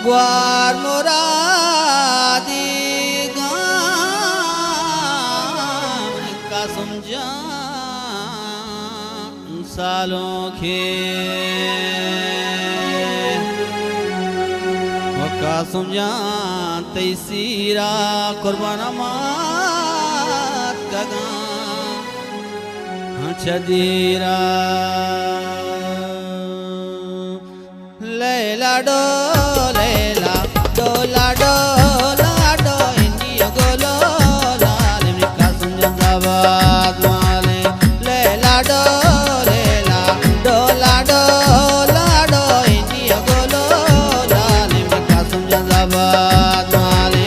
गुआर मुरादी गाम का समझा सालों के का समझा तैसीरा कुर्बान मात का छदीरा लैला डो लैला डोला डोला डो इंडिया गोलो लाले का समझा जाबाद माले लैला डो लैला डोला डोला डो इंडिया गोलो लाले का समझा जाबाद माले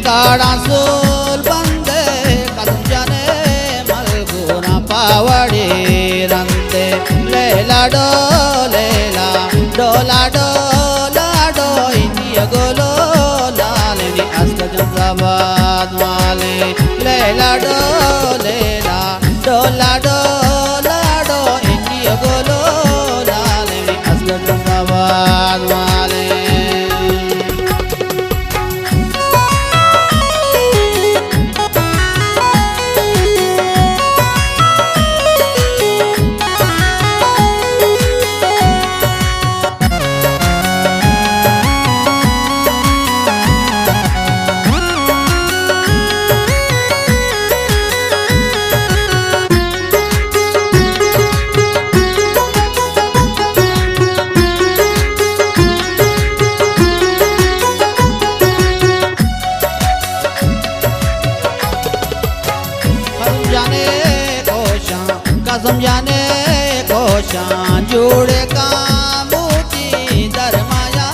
काड़ा सोल बंदे कसम जाने मलगुना पावड़ी रंदे लैला डो डोला डोला डो इंडिया गोलो लाले नी अस्त जंजाबाद वाले लैला डोला डोला डो इंडिया गोलो लाले नी अस्त जंजाबाद वाले समझाने कोशां जोड़े का मोती दरमाया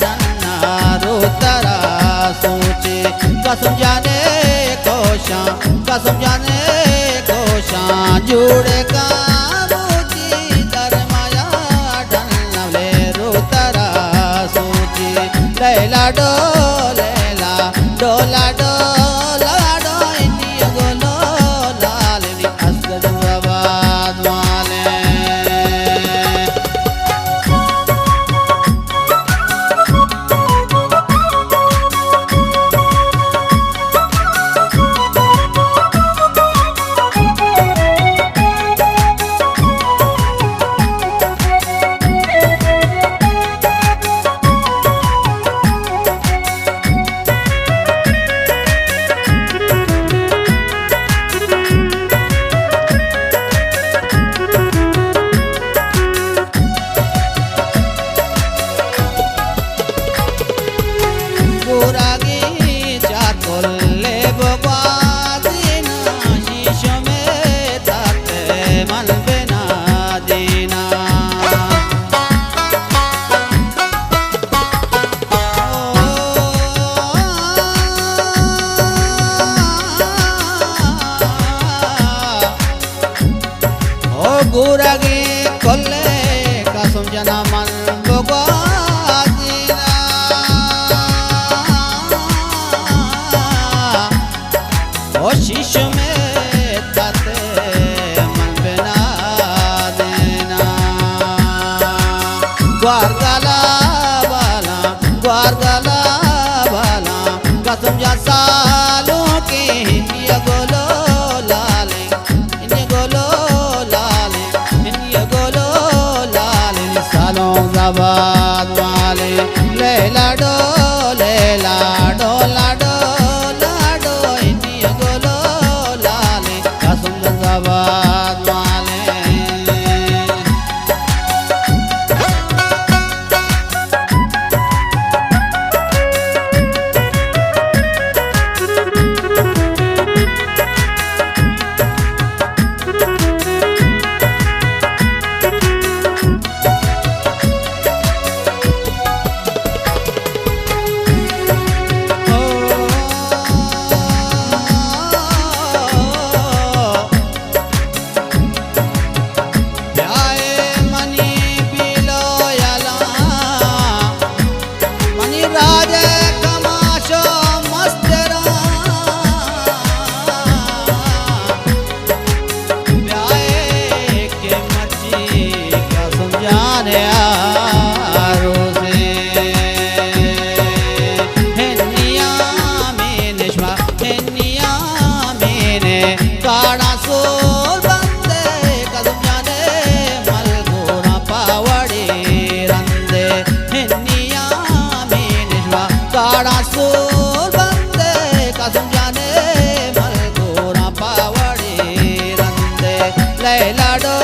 डन्ना रोतरा सोचे का समझाने कोशां जोड़े का मोती दरमाया डन्ना ले रोतरा सोचे लैला डोला डोला डो इंडिया गोलो लाले नी अस्द जंजाबाद वाले गुरागे कोल्ले का समझना मन बगाजीना ओ शीश में ताते मन बना देना ग्वार गला वाला का समझा सालों के इंडिया गोलो लाले इंडिया गोलो लाले ले लाडो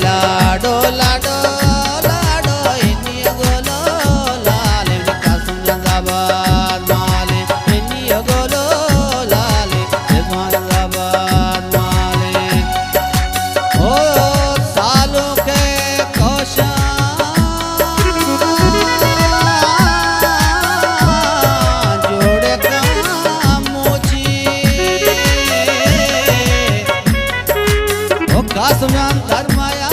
लाडो लाडो इन्नी गोलो लाले कासम जिंदाबाद माले इन्नी गोलो लाले जिंदाबाद माले ओ सालों के कोशा जोड़े कामोची ओ कासम धर्माया